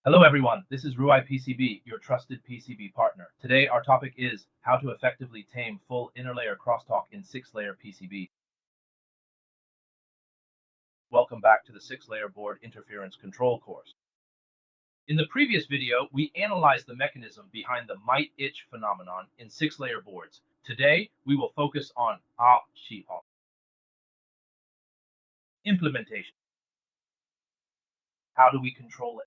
Hello everyone, this is Ruai PCB, your trusted PCB partner. Today our topic is how to effectively tame full interlayer crosstalk in 6-layer PCB. Welcome back to the 6-layer board interference control course. In the previous video, we analyzed the mechanism behind the mite itch phenomenon in 6-layer boards. Today, we will focus on implementation. How do we control it?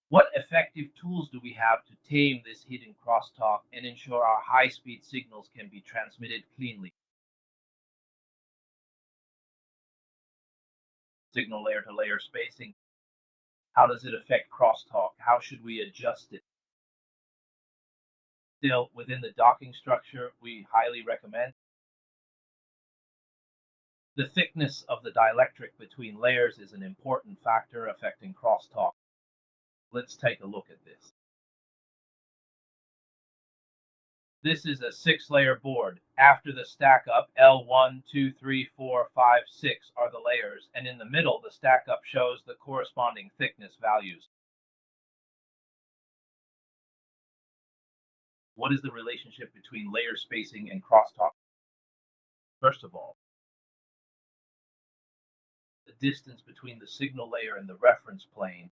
What effective tools do we have to tame this hidden crosstalk and ensure our high-speed signals can be transmitted cleanly? Signal layer to layer spacing. How does it affect crosstalk? How should we adjust it? Still, within the docking structure, we highly recommend the thickness of the dielectric between layers is an important factor affecting crosstalk. Let's take a look at this. This is a 6-layer board. After the stack up, L1, 2, 3, 4, 5, 6 are the layers, and in the middle, the stack up shows the corresponding thickness values. What is the relationship between layer spacing and crosstalk? First of all, the distance between the signal layer and the reference plane.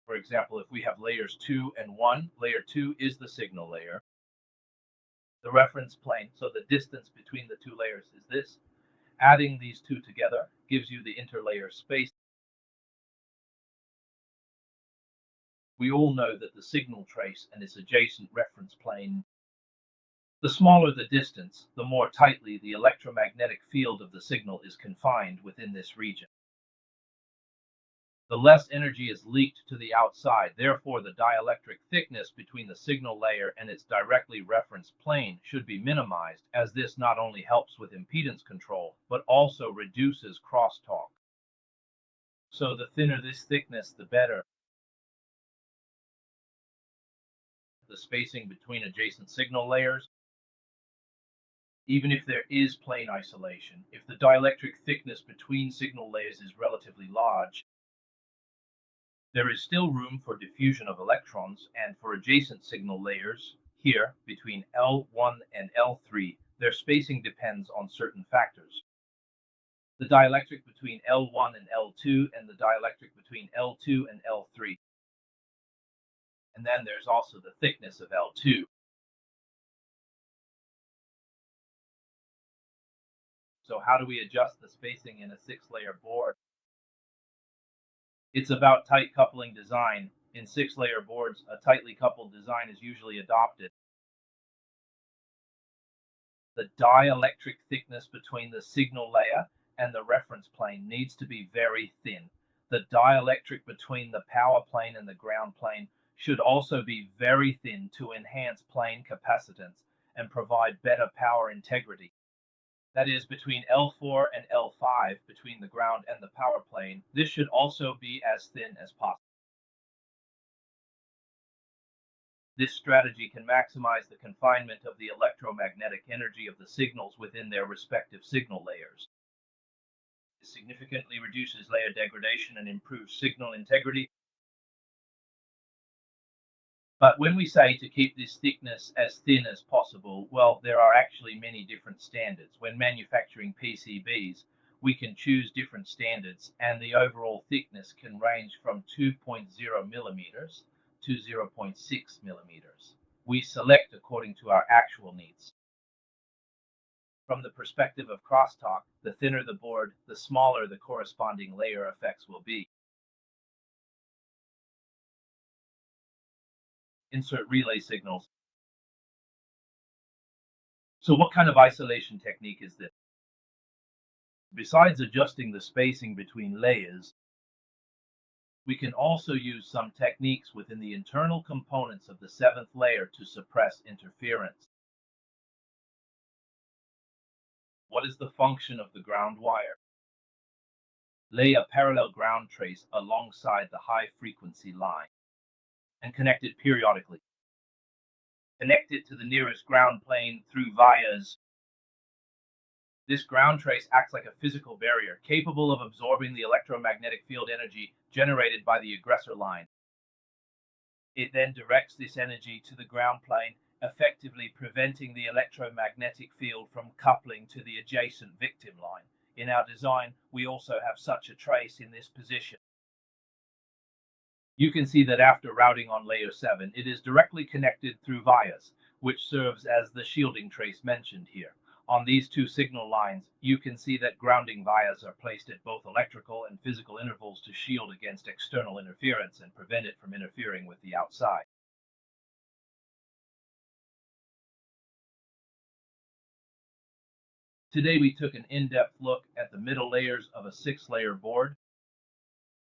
For example, if we have layers 2 and 1, layer 2 is the signal layer. The reference plane, so the distance between the two layers is this. Adding these two together gives you the interlayer space. We all know that the signal trace and its adjacent reference plane. The smaller the distance, the more tightly the electromagnetic field of the signal is confined within this region. The less energy is leaked to the outside. Therefore, the dielectric thickness between the signal layer and its directly referenced plane should be minimized, as this not only helps with impedance control, but also reduces crosstalk. So the thinner this thickness, the better. The spacing between adjacent signal layers, even if there is plane isolation, if the dielectric thickness between signal layers is relatively large, there is still room for diffusion of electrons, and for adjacent signal layers, here between L1 and L3, their spacing depends on certain factors. The dielectric between L1 and L2, and the dielectric between L2 and L3. And then there's also the thickness of L2. So how do we adjust the spacing in a 6-layer board? It's about tight coupling design. In 6-layer boards, a tightly coupled design is usually adopted. The dielectric thickness between the signal layer and the reference plane needs to be very thin. The dielectric between the power plane and the ground plane should also be very thin to enhance plane capacitance and provide better power integrity. That is, between L4 and L5, between the ground and the power plane, this should also be as thin as possible. This strategy can maximize the confinement of the electromagnetic energy of the signals within their respective signal layers. It significantly reduces layer degradation and improves signal integrity. But when we say to keep this thickness as thin as possible, well, there are actually many different standards. When manufacturing PCBs, we can choose different standards, and the overall thickness can range from 2.0 millimeters to 0.6 millimeters. We select according to our actual needs. From the perspective of crosstalk, the thinner the board, the smaller the corresponding layer effects will be. Insert relay signals. So what kind of isolation technique is this? Besides adjusting the spacing between layers, we can also use some techniques within the internal components of the 7th layer to suppress interference. What is the function of the ground wire? Lay a parallel ground trace alongside the high frequency line and connect it periodically. Connect it to the nearest ground plane through vias. This ground trace acts like a physical barrier, capable of absorbing the electromagnetic field energy generated by the aggressor line. It then directs this energy to the ground plane, effectively preventing the electromagnetic field from coupling to the adjacent victim line. In our design, we also have such a trace in this position. You can see that after routing on layer 7, it is directly connected through vias, which serves as the shielding trace mentioned here. On these two signal lines, you can see that grounding vias are placed at both electrical and physical intervals to shield against external interference and prevent it from interfering with the outside. Today we took an in-depth look at the middle layers of a 6-layer board.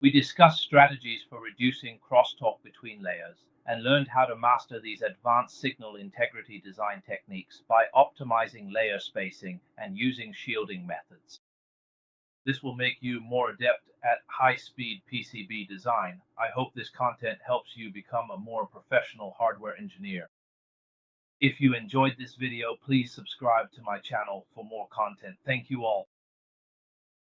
We discussed strategies for reducing crosstalk between layers and learned how to master these advanced signal integrity design techniques by optimizing layer spacing and using shielding methods. This will make you more adept at high-speed PCB design. I hope this content helps you become a more professional hardware engineer. If you enjoyed this video, please subscribe to my channel for more content. Thank you all.